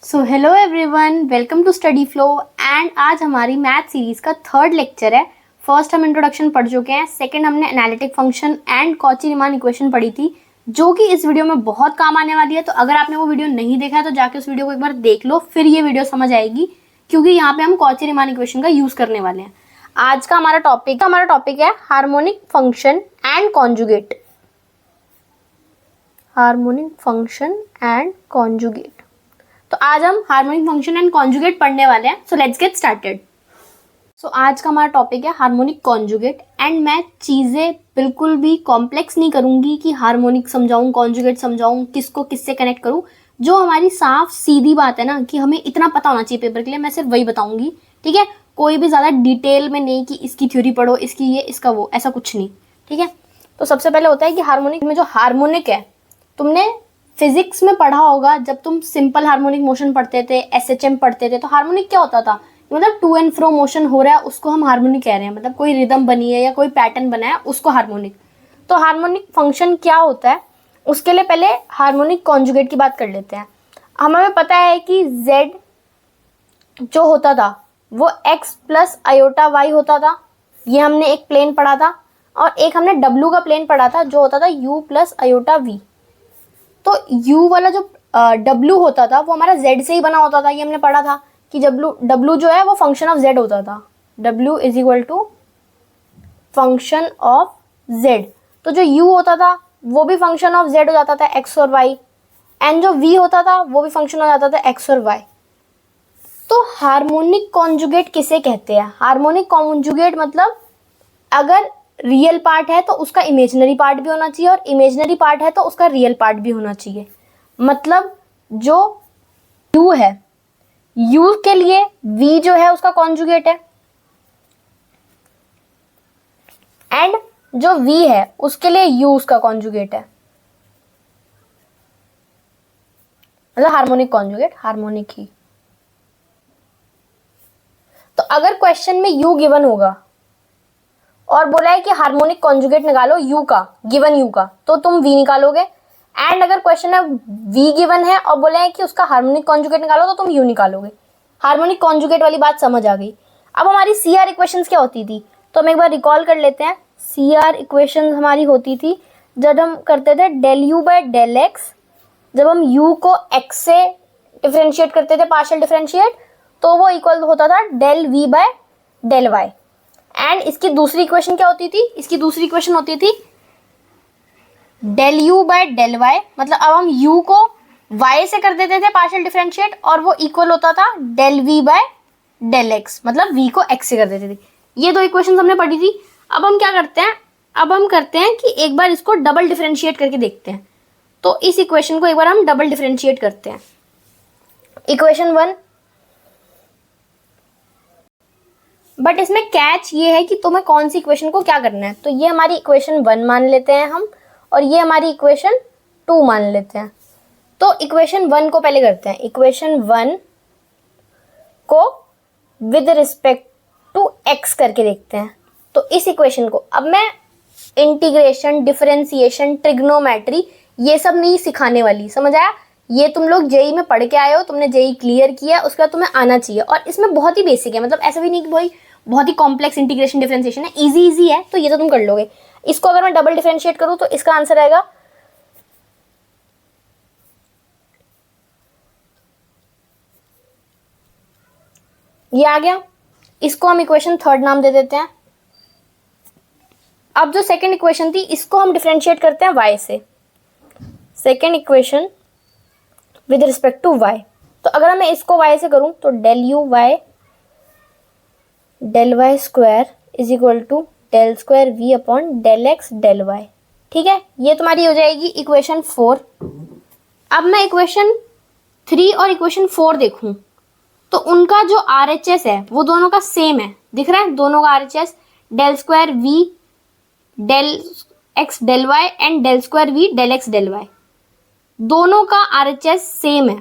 So hello everyone, welcome to study flow. And आज हमारी math series का third lecture है। फर्स्ट हम इंट्रोडक्शन पढ़ चुके हैं, सेकंड हमने analytic function and Cauchy Riemann equation पढ़ी थी, जो कि इस वीडियो में बहुत काम आने वाली है। तो अगर आपने वो वीडियो नहीं देखा है तो जाके उस वीडियो को एक बार देख लो, फिर ये वीडियो समझ आएगी, क्योंकि यहाँ पे हम कॉची-रीमान इक्वेशन का यूज करने वाले हैं। आज का हमारा टॉपिक है harmonic function and conjugate. Harmonic function and conjugate. तो आज हम हार्मोनिक फंक्शन एंड कॉन्जुगेट पढ़ने वाले हैं। So let's get started. So आज का हमारा टॉपिक है हार्मोनिक कॉन्जुगेट। एंड मैं चीज़ें बिल्कुल भी कॉम्प्लेक्स नहीं करूंगी कि हार्मोनिक समझाऊं, कॉन्जुगेट समझाऊं, किसको किससे कनेक्ट करूं। जो हमारी साफ सीधी बात है ना कि हमें इतना पता होना चाहिए पेपर के लिए, मैं सिर्फ वही बताऊंगी। ठीक है, कोई भी ज़्यादा डिटेल में नहीं कि इसकी थ्योरी पढ़ो, इसकी ये इसका वो, ऐसा कुछ नहीं। ठीक है, तो सबसे पहले होता है कि हार्मोनिक में जो हार्मोनिक है, तुमने फिजिक्स में पढ़ा होगा जब तुम सिंपल हार्मोनिक मोशन पढ़ते थे, एसएचएम पढ़ते थे। तो हार्मोनिक क्या होता था? मतलब टू एंड फ्रो मोशन हो रहा है, उसको हम हार्मोनिक कह रहे हैं। मतलब कोई रिदम बनी है या कोई पैटर्न बना है, उसको हार्मोनिक। तो हार्मोनिक फंक्शन क्या होता है, उसके लिए पहले हार्मोनिक कॉन्जुगेट की बात कर लेते हैं। हमें पता है कि z जो होता था वो x प्लस आयोटा y होता था। ये हमने एक प्लेन पढ़ा था, और एक हमने w का प्लेन पढ़ा था जो होता था u प्लस आयोटा v। तो u वाला जो w होता था वो हमारा z से ही बना होता था। ये हमने पढ़ा था कि w जो है वो फंक्शन ऑफ z होता था। w is equal to function of z। तो जो u होता था वो भी फंक्शन ऑफ z हो जाता था, x और y। एंड जो v होता था वो भी फंक्शन हो जाता था x और y। तो हार्मोनिक कॉन्जुगेट किसे कहते हैं? हार्मोनिक कॉन्जुगेट मतलब अगर रियल पार्ट है तो उसका इमेजिनरी पार्ट भी होना चाहिए, और इमेजिनरी पार्ट है तो उसका रियल पार्ट भी होना चाहिए। मतलब जो u है, u के लिए v जो है उसका कॉन्जुगेट है, एंड जो v है उसके लिए u उसका कॉन्जुगेट है। मतलब हार्मोनिक कॉन्जुगेट, हार्मोनिक ही। तो अगर क्वेश्चन में u गिवन होगा और बोला है कि हार्मोनिक कॉन्जुगेट निकालो u का, गिवन u का, तो तुम v निकालोगे। एंड अगर क्वेश्चन में v गिवन है और बोला है कि उसका हार्मोनिक कॉन्जुगेट निकालो, तो तुम u निकालोगे। हार्मोनिक कॉन्जुगेट वाली बात समझ आ गई। अब हमारी CR इक्वेशंस क्या होती थी, तो हम एक बार रिकॉल कर लेते हैं। CR इक्वेशंस हमारी होती थी जब हम करते थे del u by del x। जब हम u को x से डिफरेंशिएट करते थे, पार्शियल डिफरेंशिएट, तो वो इक्वल होता था del v by del y। And इसकी दूसरी इक्वेशन क्या होती थी? इसकी दूसरी इक्वेशन होती थी del u by del y। मतलब अब हम u को y से कर देते थे पार्शियल डिफरेंशिएट, और वो इक्वल होता था del v by del x। मतलब v को x से कर देते थे। ये दो इक्वेशन हमने पढ़ी थी। अब हम क्या करते हैं, अब हम करते हैं कि एक बार इसको डबल डिफरेंशिएट करके देखते हैं। तो इस इक्वेशन को एक बार हम डबल डिफरेंशिएट करते हैं। इक्वेशन 1, बट इसमें कैच ये है कि तुम्हें कौन सी इक्वेशन को क्या करना है। तो ये हमारी इक्वेशन 1 मान लेते हैं हम, और ये हमारी इक्वेशन 2 मान लेते हैं। तो इक्वेशन 1 को पहले करते हैं। इक्वेशन 1 को विद रिस्पेक्ट टू x करके देखते हैं। तो इस इक्वेशन को अब मैं इंटीग्रेशन, डिफरेंशिएशन, ट्रिग्नोमेट्री ये सब नहीं सिखाने वाली, समझ आया? ये तुम लोग जेई में पढ़ के आए हो, तुमने जेई क्लियर किया, उसके बाद तुम्हें आना चाहिए। और इसमें बहुत ही बेसिक है, मतलब ऐसा भी नहीं कि भाई बहुत ही कॉम्प्लेक्स इंटीग्रेशन डिफरेंशिएशन है। इजी है, तो ये तो तुम कर लोगे। इसको अगर मैं डबल डिफरेंशिएट करूं तो इसका आंसर आएगा ये आ गया। इसको हम इक्वेशन 3 नाम दे देते हैं। अब जो सेकंड इक्वेशन थी इसको हम डिफरेंशिएट करते हैं y से। Second equation with respect to y। तो अगर मैं इसको y से करूं तो del u y del y square is equal to del square v upon del x del y। ठीक है, ये तुम्हारी हो जाएगी इक्वेशन 4। अब मैं इक्वेशन 3 और इक्वेशन 4 देखूं तो उनका जो RHS है वो दोनों का सेम है। दिख रहा है दोनों का RHS, del square v del x del y and del square v del x del y। दोनों का RHS सेम है।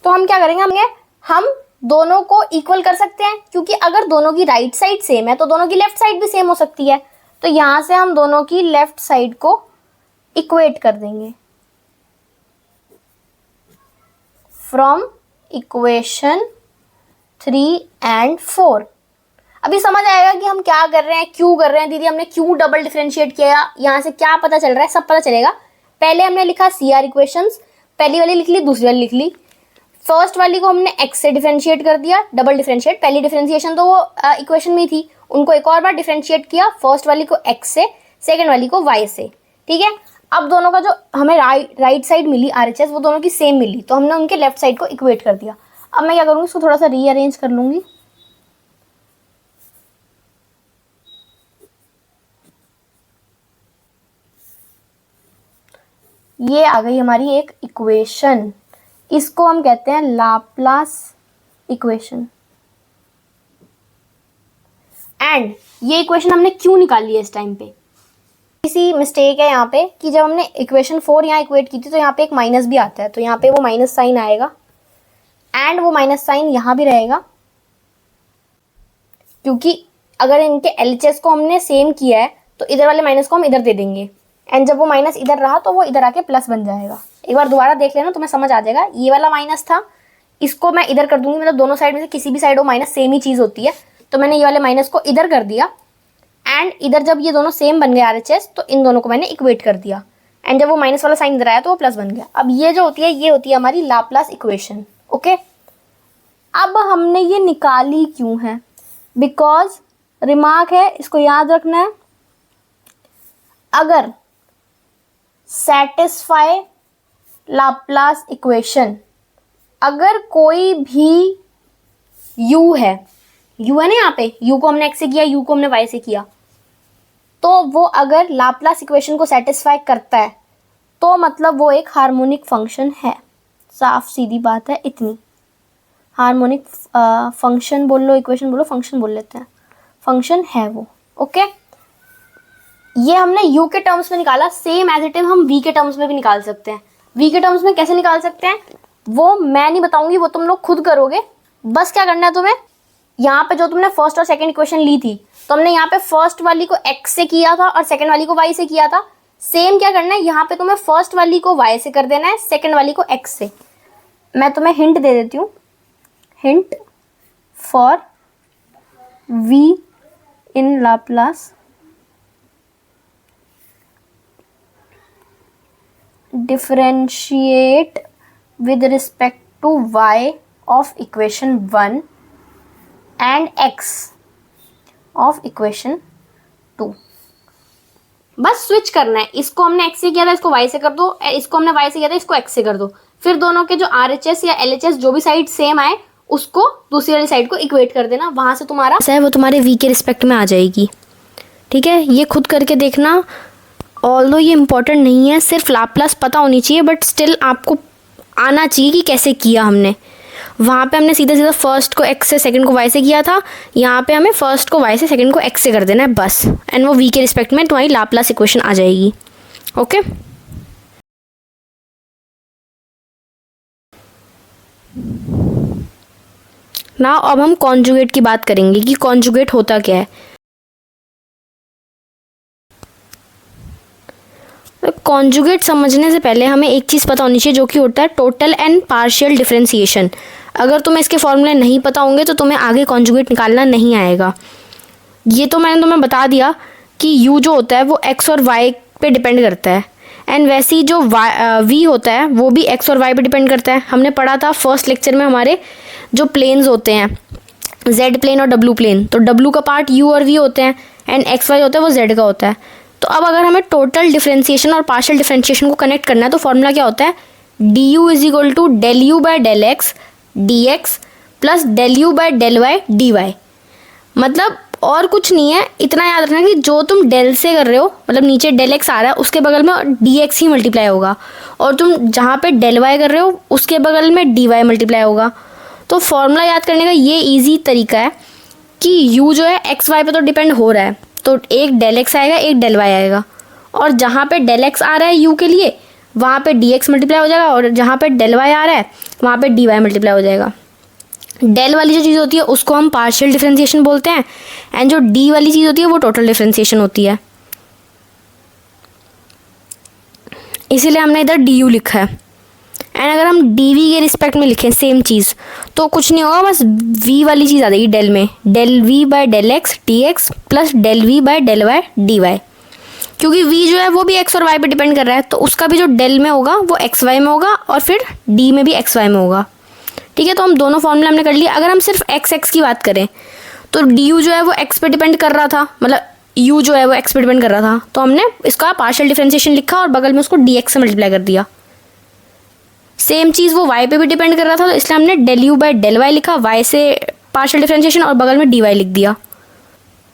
तो हम क्या करेंगे, हम दोनों को इक्वल कर सकते हैं, क्योंकि अगर दोनों की राइट साइड सेम है तो दोनों की लेफ्ट साइड भी सेम हो सकती है। तो यहां से हम दोनों की लेफ्ट साइड को इक्वेट कर देंगे। From equation 3 and 4। अभी समझ आएगा कि हम क्या कर रहे हैं, क्यों कर रहे हैं दीदी, हमने क्यों डबल डिफरेंशिएट किया, यहाँ से क्या पता चल रहा है, सब पता चलेगा। पहले हमने लिखा CR इक्वेशंस, पहली वाली लिख ली, दूसरी वाली लिख ली। फर्स्ट वाली को हमने x से डिफरेंशिएट कर दिया, डबल डिफरेंशिएट। पहली डिफरेंशिएशन तो वो इक्वेशन में थी, उनको एक और बार डिफरेंशिएट किया, फर्स्ट वाली को x से, सेकेंड वाली को y से। ठीक है, अब दोनों का जो हमें राइट साइड मिली RHS, वो दोनों की सेम मिली, तो हमने उनके लेफ्ट साइड को इक्वेट कर दिया। अब मैं क्या करूँगी, इसको थोड़ा सा रीअरेंज कर लूँगी। ये आ गई हमारी एक इक्वेशन, इसको हम कहते हैं लाप्लास इक्वेशन। एंड ये इक्वेशन हमने क्यों निकाली है इस टाइम पे, इसी मिस्टेक है यहाँ पे कि जब हमने इक्वेशन 4 यहाँ इक्वेट की थी तो यहाँ पे एक माइनस भी आता है, तो यहाँ पे वो माइनस साइन आएगा एंड वो माइनस साइन यहाँ भी रहेगा, क्योंकि अगर इनके LHS को हमने सेम किया है तो इधर वाले माइनस को हम इधर दे देंगे, एंड जब वो माइनस इधर रहा तो वो इधर आके प्लस बन जाएगा। एक बार दोबारा देख लेना तुम्हें समझ आ जाएगा। ये वाला माइनस था, इसको मैं इधर कर दूंगी, मतलब दोनों साइड में से किसी भी साइड वो माइनस सेम ही चीज़ होती है, तो मैंने ये वाले माइनस को इधर कर दिया, एंड इधर जब ये दोनों सेम बन गए RHS तो इन दोनों को मैंने इक्वेट कर दिया, एंड जब वो माइनस वाला साइन इधर आया तो वो प्लस बन गया। अब ये जो होती है, ये होती है हमारी लाप्लास इक्वेशन। ओके, अब हमने ये निकाली क्यों है, बिकॉज रिमार्क है, इसको याद रखना है, अगर सेटिस्फाई लाप्लास इक्वेशन, अगर कोई भी u है ना यहाँ पे, u को हमने x से किया, u को हमने y से किया, तो वो अगर लाप्लास इक्वेशन को सेटिस्फाई करता है तो मतलब वो एक हार्मोनिक फंक्शन है। साफ सीधी बात है इतनी। हार्मोनिक फंक्शन बोल लो, इक्वेशन बोलो, फंक्शन बोल लेते हैं, फंक्शन है वो। ओके, ये हमने u के टर्म्स में निकाला, सेम एज इट इज हम v के टर्म्स में भी निकाल सकते हैं। v के टर्म्स में कैसे निकाल सकते हैं वो मैं नहीं बताऊंगी, वो तुम लोग खुद करोगे। बस क्या करना है तुम्हें, यहाँ पे जो तुमने फर्स्ट और सेकंड इक्वेशन ली थी, तो हमने यहाँ पे फर्स्ट वाली को x से किया था और सेकंड वाली को y से किया था। सेम क्या करना है, यहाँ पे तुम्हें फर्स्ट वाली को y से कर देना है, सेकंड वाली को x से। मैं तुम्हें हिंट दे देती हूँ, hint for v in Laplace, differentiate with respect to y of equation 1 and x of equation 2। बस स्विच करना है, इसको हमने x से किया था इसको y से कर दो, इसको हमने y से किया था इसको x से कर दो, फिर दोनों के जो RHS या LHS जो भी साइड सेम आए उसको दूसरी वाली साइड को इक्वेट कर देना, वहां से तुम्हारा है वो तुम्हारे v के रिस्पेक्ट में आ जाएगी। ठीक है, ये खुद करके देखना। ऑल्दो ये इम्पॉर्टेंट नहीं है, सिर्फ लाप्लास पता होनी चाहिए, बट स्टिल आपको आना चाहिए कि कैसे किया हमने। वहाँ पे हमने सीधा सीधा फर्स्ट को x से सेकंड को y से किया था, यहाँ पे हमें फर्स्ट को y से सेकंड को x से कर देना है बस, एंड वो v के रिस्पेक्ट में तुम्हारी लाप्लास इक्वेशन आ जाएगी। ओके, ना अब हम कॉन्जुगेट की बात करेंगे कि कॉन्जुगेट होता क्या है। कॉन्जुगेट समझने से पहले हमें एक चीज़ पता होनी चाहिए, जो कि होता है टोटल एंड पार्शियल डिफरेंशिएशन। अगर तुम्हें इसके फॉर्मूले नहीं पता होंगे तो तुम्हें आगे कॉन्जुगेट निकालना नहीं आएगा। ये तो मैंने तुम्हें बता दिया कि u जो होता है वो x और y पे डिपेंड करता है, एंड वैसे ही जो v होता है वो भी x और y पे डिपेंड करता है। हमने पढ़ा था फर्स्ट लेक्चर में हमारे जो प्लेन्स होते हैं z प्लेन और w प्लेन, तो w का पार्ट u और v होते हैं एंड x y होता है वो z का होता है। तो अब अगर हमें टोटल डिफरेंशिएशन और पार्शियल डिफरेंशिएशन को कनेक्ट करना है तो फॉर्मूला क्या होता है, du is equal to del u by del x d x plus del u by del y d y. मतलब और कुछ नहीं है, इतना याद रखना कि जो तुम डेल से कर रहे हो, मतलब नीचे डेल एक्स आ रहा है उसके बगल में डी एक्स ही मल्टीप्लाई होगा, और तुम जहाँ पे डेल वाई कर रहे हो उसके बगल में डी वाई मल्टीप्लाई होगा। तो फॉर्मूला याद करने का ये ईजी तरीका है कि u जो है एक्स वाई पे तो डिपेंड हो रहा है, तो एक डेल एक्स आएगा एक डेल वाई आएगा, और जहाँ पे डेल एक्स आ रहा है u के लिए वहाँ पे डी एक्स मल्टीप्लाई हो जाएगा, और जहाँ पे डेल वाई आ रहा है वहाँ पे डी वाई मल्टीप्लाई हो जाएगा। डेल वाली जो चीज़ होती है उसको हम पार्शियल डिफरेंशिएशन बोलते हैं, एंड जो डी वाली चीज़ होती है वो टोटल डिफरेंशिएशन होती है। इसीलिए हमने इधर डी यू लिखा है। एंड अगर हम डी वी के रिस्पेक्ट में लिखें सेम चीज़ तो कुछ नहीं होगा, बस वी वाली चीज़ आ जाएगी डेल में, del v by del x d x plus del v by del y d y. क्योंकि v जो है वो भी x और y पे डिपेंड कर रहा है, तो उसका भी जो डेल में होगा वो एक्स वाई में होगा और फिर d में भी एक्स वाई में होगा। ठीक है, तो हम दोनों फॉर्मूला हमने कर लिया। अगर हम सिर्फ x की बात करें तो du जो है वो x पे डिपेंड कर रहा था, मतलब u जो है वो x पे डिपेंड कर रहा था, तो हमने इसका पार्शियल डिफरेंशिएशन लिखा और बगल में उसको dx से मल्टीप्लाई कर दिया। सेम चीज़ वो y पे भी डिपेंड कर रहा था, तो इसलिए हमने del u by del y लिखा, y से पार्शियल डिफरेंशिएशन और बगल में dy लिख दिया।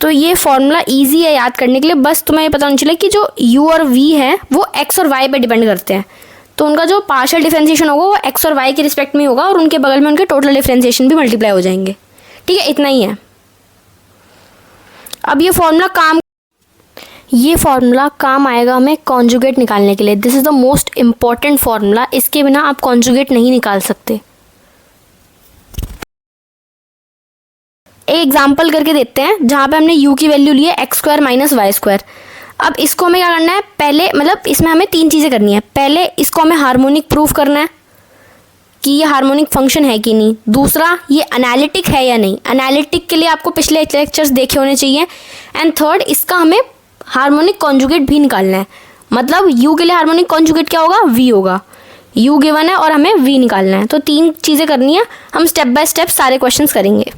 तो ये फॉर्मूला इजी है याद करने के लिए, बस तुम्हें ये पता होना चाहिए कि जो u और v है वो x और y पे डिपेंड करते हैं, तो उनका जो पार्शियल डिफरेंशिएशन होगा वो x और y के रिस्पेक्ट में होगा और उनके बगल में उनके टोटल डिफरेंशिएशन भी मल्टीप्लाई हो जाएंगे। ठीक है, इतना ही है। अब ये फॉर्मूला काम आएगा हमें कॉन्जुगेट निकालने के लिए। This is the most important formula, इसके बिना आप कॉन्जुगेट नहीं निकाल सकते। एक एग्जाम्पल करके देखते हैं जहाँ पे हमने u की वैल्यू ली है x square minus y square. अब इसको हमें क्या करना है, पहले मतलब इसमें हमें 3 चीज़ें करनी है। पहले इसको हमें हार्मोनिक प्रूफ करना है कि ये हार्मोनिक फंक्शन है कि नहीं। दूसरा, ये एनालिटिक है या नहीं। एनालिटिक के लिए आपको पिछले लेक्चर्स देखे होने चाहिए। एंड थर्ड, इसका हमें हार्मोनिक कॉन्जुगेट भी निकालना है। मतलब u के लिए हार्मोनिक कॉन्जुगेट क्या होगा, v होगा। u गिवन है और हमें v निकालना है। तो 3 चीज़ें करनी है, हम स्टेप बाय स्टेप सारे क्वेश्चंस करेंगे।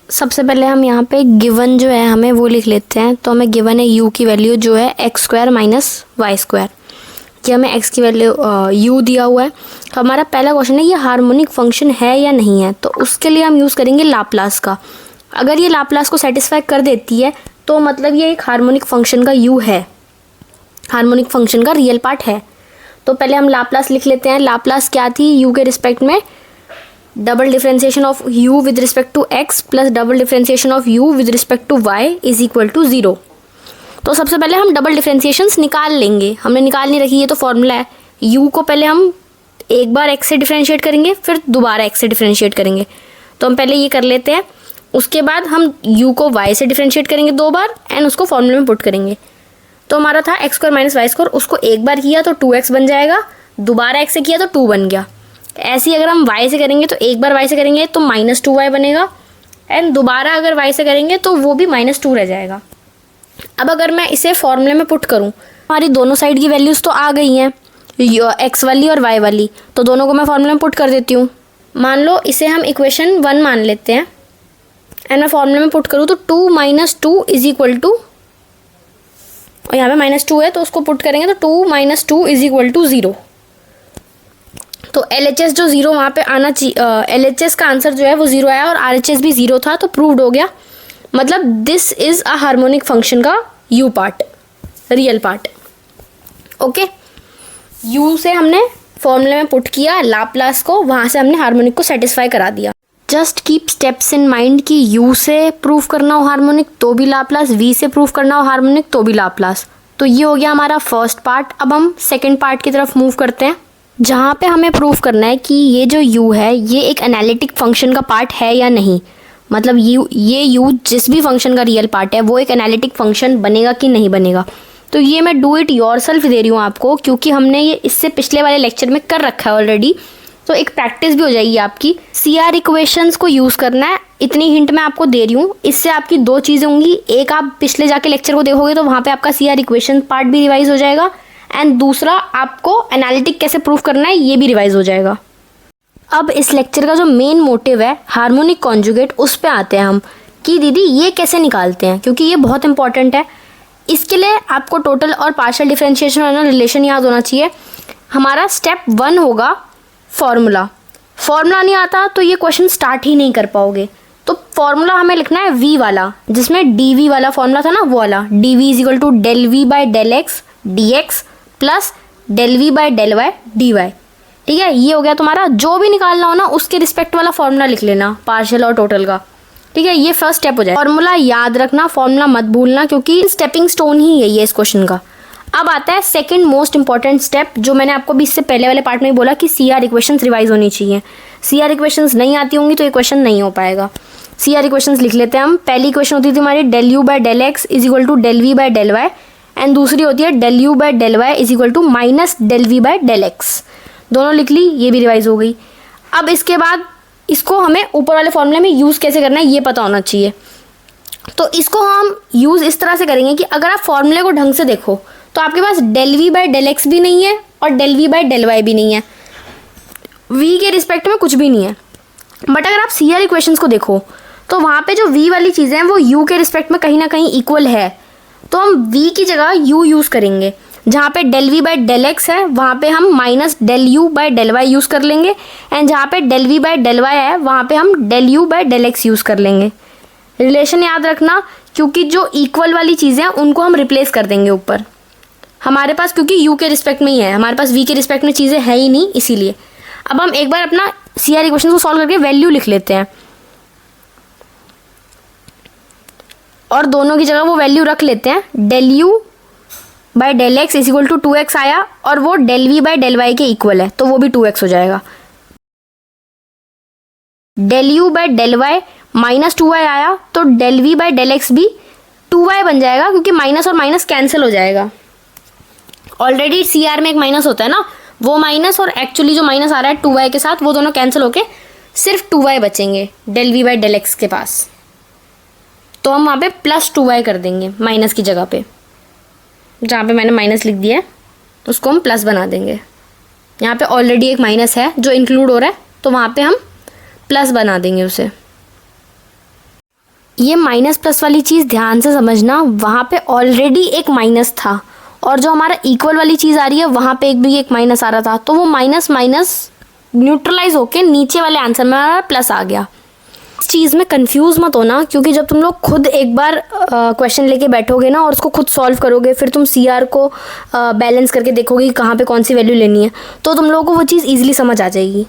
सबसे पहले हम यहाँ पे गिवन जो है हमें वो लिख लेते हैं। तो हमें गिवन है u की वैल्यू जो है x square minus y square. कि हमें x की वैल्यू u दिया हुआ है। तो हमारा पहला क्वेश्चन है ये हार्मोनिक फंक्शन है या नहीं है। तो उसके लिए हम यूज़ करेंगे लाप्लास का। अगर ये लाप्लास को सेटिस्फाई कर देती है तो मतलब ये एक हार्मोनिक फंक्शन का u है, हार्मोनिक फंक्शन का रियल पार्ट है। तो पहले हम लाप्लास लिख लेते हैं। लाप्लास क्या थी, u के रिस्पेक्ट में double differentiation of u with respect to x plus double differentiation of u with respect to y is equal to 0। तो सबसे पहले हम डबल डिफरेंशिएशंस निकाल लेंगे। हमने निकाल नहीं रखी, ये तो फॉर्मूला है। u को पहले हम एक बार x से डिफरेंशिएट करेंगे, फिर दोबारा x से डिफरेंशिएट करेंगे। तो हम पहले ये कर लेते हैं। उसके बाद हम u को y से डिफरेंशिएट करेंगे 2 बार एंड उसको फॉर्मूले में पुट करेंगे। तो हमारा था x square minus y square, उसको एक बार किया तो 2x बन जाएगा, दोबारा x से किया तो 2 बन गया। ऐसे ही अगर हम y से करेंगे तो एक बार y से करेंगे तो -2y बनेगा एंड दोबारा अगर y से करेंगे तो वो भी -2 रह जाएगा। अब अगर मैं इसे फॉर्मूले में पुट करूँ, हमारी दोनों साइड की वैल्यूज़ तो आ गई हैं, x वाली और y वाली, तो दोनों को मैं फॉर्मूले में पुट कर देती हूँ। मान लो इसे हम इक्वेशन 1 मान लेते हैं एंड मैं फॉर्मूले में पुट करूँ तो 2 - 2 इज इक्वल टू, और यहाँ पे -2 है तो उसको पुट करेंगे तो 2 - 2 इज इक्वल टू 0। तो LHS जो 0 वहाँ पे आना चाहिए, LHS का आंसर जो है वो 0 आया और RHS भी 0 था, तो प्रूव्ड हो गया। मतलब this is a harmonic function का u part, real part. Okay, u से हमने फॉर्मूले में पुट किया लाप्लास को, वहाँ से हमने हार्मोनिक को सेटिस्फाई करा दिया। Just keep steps in mind कि u से प्रूफ करना हो हार्मोनिक तो भी लाप्लास, v से प्रूफ करना हो हार्मोनिक तो भी लाप्लास। तो ये हो गया हमारा फर्स्ट पार्ट। अब हम सेकेंड पार्ट की तरफ मूव करते हैं, जहाँ पे हमें प्रूफ करना है कि ये जो u है ये एक एनालिटिक फंक्शन का पार्ट है या नहीं। मतलब ये u जिस भी फंक्शन का रियल पार्ट है वो एक एनालिटिक फंक्शन बनेगा कि नहीं बनेगा। तो ये मैं डू इट योरसेल्फ दे रही हूँ आपको, क्योंकि हमने ये इससे पिछले वाले लेक्चर में कर रखा है ऑलरेडी, तो एक प्रैक्टिस भी हो जाएगी आपकी। CR इक्वेशंस को यूज़ करना है, इतनी हिंट मैं आपको दे रही हूँ। इससे आपकी 2 चीज़ें होंगी, एक आप पिछले जाके लेक्चर को देखोगे तो वहाँ पे आपका CR इक्वेशन पार्ट भी रिवाइज हो जाएगा एंड दूसरा आपको एनालिटिक कैसे प्रूफ करना है ये भी रिवाइज हो जाएगा। अब इस लेक्चर का जो मेन मोटिव है हार्मोनिक कॉन्जुगेट, उस पे आते हैं हम कि दीदी ये कैसे निकालते हैं, क्योंकि ये बहुत इंपॉर्टेंट है। इसके लिए आपको टोटल और पार्शियल डिफरेंशिएशन वाला रिलेशन याद होना चाहिए। हमारा स्टेप 1 होगा फॉर्मूला नहीं आता तो ये क्वेश्चन स्टार्ट ही नहीं कर पाओगे। तो फॉर्मूला हमें लिखना है v वाला, जिसमें dv वाला फॉर्मूला था ना, वो वाला dv is equal to del v by del x dx plus del v by del y dy। ठीक है, ये हो गया तुम्हारा। जो भी निकालना हो ना उसके रिस्पेक्ट वाला फॉर्मूला लिख लेना, पार्शियल और टोटल का। ठीक है, ये फर्स्ट स्टेप हो जाए। फॉर्मूला याद रखना, फॉर्मूला मत भूलना, क्योंकि स्टेपिंग स्टोन ही यही है इस क्वेश्चन का। अब आता है सेकंड मोस्ट इंपॉर्टेंट स्टेप, जो मैंने आपको भी इससे पहले वाले पार्ट में ही बोला कि CR इक्वेशंस रिवाइज होनी चाहिए। CR इक्वेशंस नहीं आती होंगी तो इक्वेशन नहीं हो पाएगा। सी आर इक्वेशंस लिख लेते हैं हम। पहली इक्वेशन होती थी हमारी del u by del x is equal to del v by del y, and दूसरी होती है del u by del y is equal to minus del v by del x. दोनों लिख ली, ये भी रिवाइज हो गई। अब इसके बाद इसको हमें ऊपर वाले फॉर्मूले में यूज़ कैसे करना है ये पता होना चाहिए। तो इसको हम यूज़ इस तरह से करेंगे कि अगर आप फॉर्मूले को ढंग से देखो तो आपके पास del v by del x भी नहीं है और del v by del y भी नहीं है, वी के रिस्पेक्ट में कुछ भी नहीं है। बट अगर आप सी आर इक्वेशंस को देखो तो वहाँ पे जो वी वाली चीज़ें हैं वो यू के रिस्पेक्ट में कहीं ना कहीं इक्वल है, तो हम वी की जगह यू यूज़ करेंगे। जहाँ पे del v by del x है वहाँ पे हम minus del u by del y use कर लेंगे, एंड जहाँ पे del v by del y है वहाँ पे हम del u by del x use कर लेंगे। रिलेशन याद रखना, क्योंकि जो इक्वल वाली चीज़ें हैं उनको हम रिप्लेस कर देंगे ऊपर हमारे पास, क्योंकि यू के रिस्पेक्ट में ही है, हमारे पास वी के रिस्पेक्ट में चीज़ें है ही नहीं, इसीलिए। अब हम एक बार अपना सी आर इक्वेशन को सॉल्व करके वैल्यू लिख लेते हैं और दोनों की जगह वो वैल्यू रख लेते हैं। Del u by del x is equal to 2x आया और वो del v by del y के इक्वल है, तो वो भी 2x हो जाएगा। Del u by del y minus 2y आया तो del v by del x भी 2y बन जाएगा, क्योंकि माइनस और माइनस कैंसिल हो जाएगा। ऑलरेडी सी आर में एक माइनस होता है ना, वो माइनस और एक्चुअली जो माइनस आ रहा है 2y के साथ, वो दोनों कैंसिल होके सिर्फ 2y बचेंगे del v by del x के पास। तो हम वहाँ पे प्लस 2y कर देंगे माइनस की जगह पे, जहाँ पे मैंने माइनस लिख दिया है उसको हम प्लस बना देंगे। यहाँ पे ऑलरेडी एक माइनस है जो इंक्लूड हो रहा है, तो वहाँ पे हम प्लस बना देंगे उसे। ये माइनस प्लस वाली चीज़ ध्यान से समझना, वहाँ पे ऑलरेडी एक माइनस था और जो हमारा इक्वल वाली चीज़ आ रही है वहाँ पे एक माइनस आ रहा था, तो वो माइनस माइनस न्यूट्रलाइज होके नीचे वाले आंसर में हमारा प्लस आ गया। इस चीज़ में कंफ्यूज मत होना, क्योंकि जब तुम लोग खुद एक बार क्वेश्चन लेके बैठोगे ना और उसको खुद सॉल्व करोगे, फिर तुम सी आर को बैलेंस करके देखोगे कि कहाँ पे कौन सी वैल्यू लेनी है, तो तुम लोगों को वो चीज़ ईजिली समझ आ जाएगी।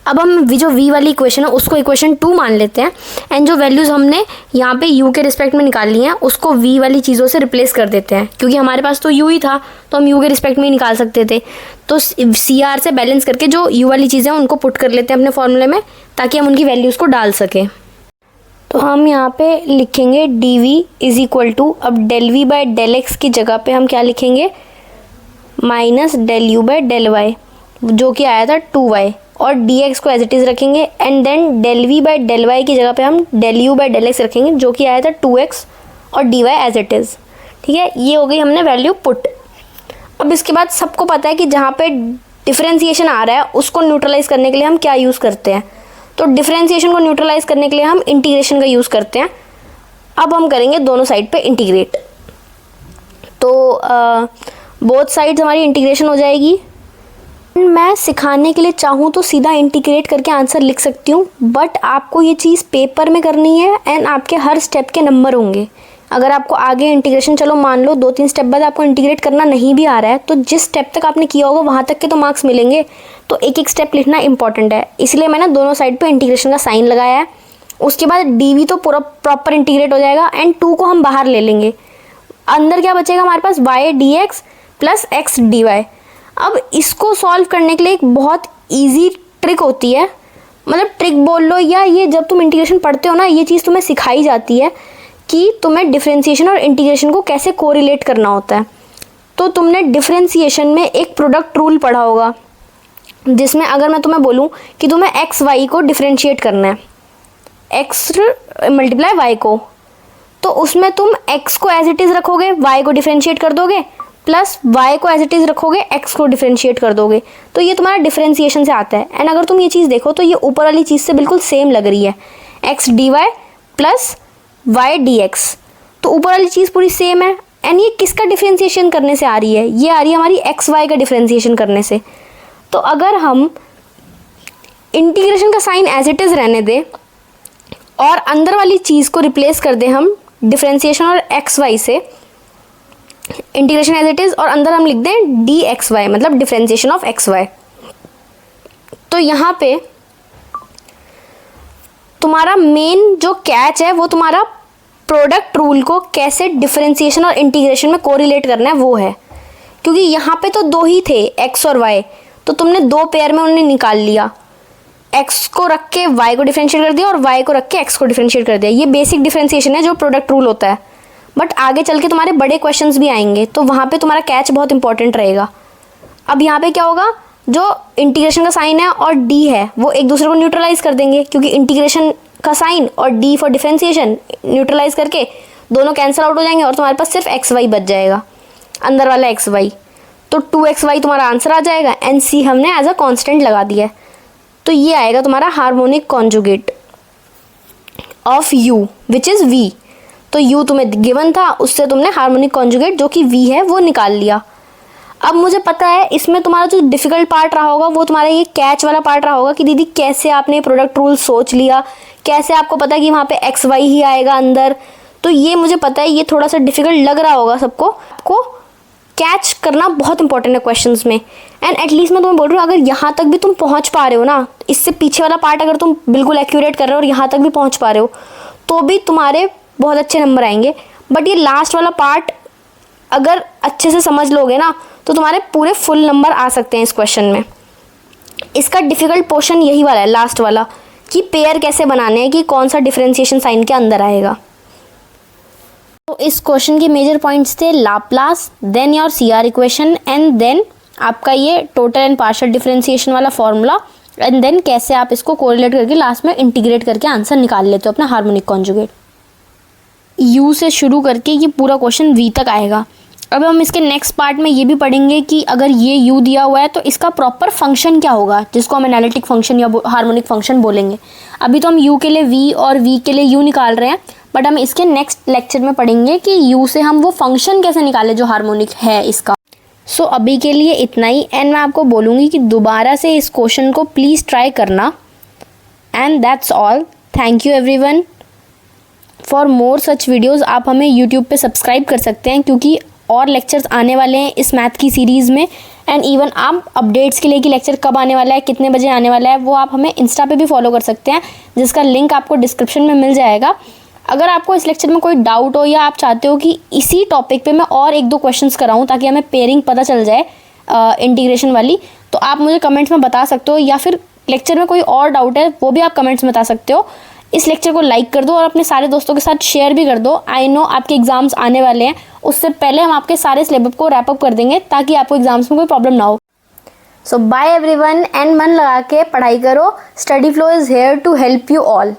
अब हम जो वी वाली इक्वेशन है उसको इक्वेशन 2 मान लेते हैं, एंड जो वैल्यूज़ हमने यहाँ पे यू के रिस्पेक्ट में निकाल ली हैं उसको वी वाली चीज़ों से रिप्लेस कर देते हैं, क्योंकि हमारे पास तो यू ही था तो हम यू के रिस्पेक्ट में ही निकाल सकते थे। तो सी आर से बैलेंस करके जो यू वाली चीज़ें हैं उनको पुट कर लेते हैं अपने फॉर्मूले में, ताकि हम उनकी वैल्यूज़ को डाल सकें। तो हम यहाँ पे लिखेंगे d v is equal to, अब del v by del x की जगह पे हम क्या लिखेंगे, minus del u by del y, जो कि आया था 2y, और dx को एज इट इज़ रखेंगे, and then del v by del y की जगह पे हम del u by del x रखेंगे, जो कि आया था 2x, और dy एज इट इज़। ठीक है, ये हो गई हमने वैल्यू पुट। अब इसके बाद सबको पता है कि जहाँ पे डिफरेंशिएशन आ रहा है उसको न्यूट्रलाइज करने के लिए हम क्या यूज़ करते हैं, तो डिफरेंशिएशन को न्यूट्रलाइज करने के लिए हम इंटीग्रेशन का यूज़ करते हैं। अब हम करेंगे दोनों साइड पे इंटीग्रेट, तो बोथ साइड्स हमारी इंटीग्रेशन हो जाएगी। मैं सिखाने के लिए चाहूँ तो सीधा इंटीग्रेट करके आंसर लिख सकती हूँ, बट आपको ये चीज़ पेपर में करनी है एंड आपके हर स्टेप के नंबर होंगे। अगर आपको आगे इंटीग्रेशन, चलो मान लो 2-3 स्टेप बाद आपको इंटीग्रेट करना नहीं भी आ रहा है, तो जिस स्टेप तक आपने किया होगा वहाँ तक के तो मार्क्स मिलेंगे, तो एक एक स्टेप लिखना इंपॉर्टेंट है। इसलिए मैंने दोनों साइड पे इंटीग्रेशन का साइन लगाया है। उसके बाद डी तो पूरा प्रॉपर इंटीग्रेट हो जाएगा, एंड 2 को हम बाहर ले लेंगे। अंदर क्या बचेगा हमारे पास, y d x plus x d y. अब इसको सॉल्व करने के लिए एक बहुत ईजी ट्रिक होती है, मतलब ट्रिक बोल लो, या ये जब तुम इंटीग्रेशन पढ़ते हो ना ये चीज़ तुम्हें सिखाई जाती है कि तुम्हें डिफरेंशिएशन और इंटीग्रेशन को कैसे कोरिलेट करना होता है। तो तुमने डिफरेंशिएशन में एक प्रोडक्ट रूल पढ़ा होगा, जिसमें अगर मैं तुम्हें बोलूँ कि तुम्हें एक्स वाई को डिफरेंशिएट करना है, एक्स मल्टीप्लाई वाई को, तो उसमें तुम एक्स को एज इट इज़ रखोगे, वाई को डिफरेंशिएट कर दोगे, प्लस वाई को एज इट इज़ रखोगे, एक्स को डिफरेंशिएट कर दोगे, तो ये तुम्हारा डिफरेंशिएशन से आता है। एंड अगर तुम ये चीज़ देखो तो ये ऊपर वाली चीज़ से बिल्कुल सेम लग रही है, x d y plus y d x, तो ऊपर वाली चीज़ पूरी सेम है। एंड ये किसका डिफरेंशिएशन करने से आ रही है, ये आ रही है हमारी एक्स वाई का डिफरेंशिएशन करने से। तो अगर हम इंटीग्रेशन का साइन एज इट इज़ रहने दें और अंदर वाली चीज़ को रिप्लेस कर दें हम डिफरेंशिएशन और एक्स वाई से, इंटीग्रेशन एज इट इज़, और अंदर हम लिख दें डी एक्स वाई, मतलब डिफरेंशिएशन ऑफ एक्स वाई, तो यहाँ पे तुम्हारा मेन जो कैच है वो तुम्हारा प्रोडक्ट रूल को कैसे डिफरेंशिएशन और इंटीग्रेशन में कोरिलेट करना है वो है। क्योंकि यहाँ पे तो 2 ही थे, एक्स और वाई, तो तुमने 2 पेयर में उन्हें निकाल लिया। x को रख के y को डिफरेंशिएट कर दिया और y को रख के x को डिफरेंशिएट कर दिया। ये बेसिक डिफरेंशिएशन है जो प्रोडक्ट रूल होता है, बट आगे चल के तुम्हारे बड़े क्वेश्चंस भी आएंगे तो वहाँ पे तुम्हारा कैच बहुत इंपॉर्टेंट रहेगा। अब यहाँ पे क्या होगा, जो इंटीग्रेशन का साइन है और d है वो एक दूसरे को न्यूट्रलाइज कर देंगे, क्योंकि इंटीग्रेशन का साइन और d फॉर डिफरेंशिएशन न्यूट्रलाइज करके दोनों कैंसिल आउट हो जाएंगे और तुम्हारे पास सिर्फ xy बच जाएगा, अंदर वाला xy। तो 2xy तुम्हारा आंसर आ जाएगा एंड c हमने एज अ कांस्टेंट लगा दिया है। तो ये आएगा तुम्हारा harmonic conjugate of u which is v। तो u तुम्हें गिवन था, उससे तुमने हार्मोनिक कॉन्जुगेट जो कि v है वो निकाल लिया। अब मुझे पता है इसमें तुम्हारा जो डिफ़िकल्ट पार्ट रहा होगा वो तुम्हारा ये कैच वाला पार्ट रहा होगा कि दीदी कैसे आपने प्रोडक्ट रूल सोच लिया, कैसे आपको पता है कि वहाँ पे xy ही आएगा अंदर। तो ये मुझे पता है ये थोड़ा सा डिफ़िकल्ट लग रहा होगा सबको। आपको कैच करना बहुत इंपॉर्टेंट है क्वेश्चंस में। एंड एटलीस्ट मैं तुम्हें बोल रही हूँ, अगर यहाँ तक भी तुम पहुँच पा रहे हो ना, इससे पीछे वाला पार्ट अगर तुम बिल्कुल एक्यूरेट कर रहे हो और यहाँ तक भी पहुँच पा रहे हो तो भी तुम्हारे बहुत अच्छे नंबर आएंगे। बट ये लास्ट वाला पार्ट अगर अच्छे से समझ लोगे ना तो तुम्हारे पूरे फुल नंबर आ सकते हैं इस क्वेश्चन में। इसका डिफ़िकल्ट पोर्शन यही वाला है, लास्ट वाला, कि पेयर कैसे बनाने हैं, कि कौन सा डिफरेंशिएशन साइन के अंदर आएगा। तो इस क्वेश्चन के मेजर पॉइंट्स थे Laplace, then your CR equation, and then आपका ये टोटल एंड पार्शियल डिफरेंशिएशन वाला फॉर्मूला, एंड देन कैसे आप इसको कोरिलेट करके लास्ट में इंटीग्रेट करके आंसर निकाल लेते हो अपना हार्मोनिक कॉन्जुगेट। U से शुरू करके ये पूरा क्वेश्चन V तक आएगा। अब हम इसके नेक्स्ट पार्ट में ये भी पढ़ेंगे कि अगर ये U दिया हुआ है तो इसका प्रॉपर फंक्शन क्या होगा, जिसको हम एनालिटिक फंक्शन या हार्मोनिक फंक्शन बोलेंगे। अभी तो हम U के लिए V और V के लिए U निकाल रहे हैं, बट हम इसके नेक्स्ट लेक्चर में पढ़ेंगे कि U से हम वो फंक्शन कैसे निकाले जो हार्मोनिक है इसका। सो अभी के लिए इतना ही, एंड मैं आपको बोलूँगी कि दोबारा से इस क्वेश्चन को प्लीज़ ट्राई करना। And that's all, thank you everyone. For more such videos आप हमें यूट्यूब पे सब्सक्राइब कर सकते हैं, क्योंकि और लेक्चर्स आने वाले हैं इस मैथ की सीरीज़ में। एंड इवन आप अपडेट्स के लिए कि लेक्चर कब आने वाला है, कितने बजे आने वाला है, वो आप हमें इंस्टा पे भी फॉलो कर सकते हैं, जिसका लिंक आपको डिस्क्रिप्शन में मिल जाएगा। अगर आपको इस लेक्चर में कोई डाउट हो या आप चाहते हो कि इसी टॉपिक पे मैं और 1-2 क्वेश्चंस कराऊं ताकि हमें पेयरिंग पता चल जाए इंटीग्रेशन वाली, तो आप मुझे कमेंट्स में बता सकते हो, या फिर लेक्चर में कोई और डाउट है वो भी आप कमेंट्स में बता सकते हो। इस लेक्चर को लाइक कर दो और अपने सारे दोस्तों के साथ शेयर भी कर दो। आई नो आपके एग्जाम्स आने वाले हैं, उससे पहले हम आपके सारे सिलेबस को रैप अप कर देंगे ताकि आपको एग्जाम्स में कोई प्रॉब्लम ना हो। सो बाय एवरीवन, एंड मन लगा के पढ़ाई करो। Study Flow is here to help you all.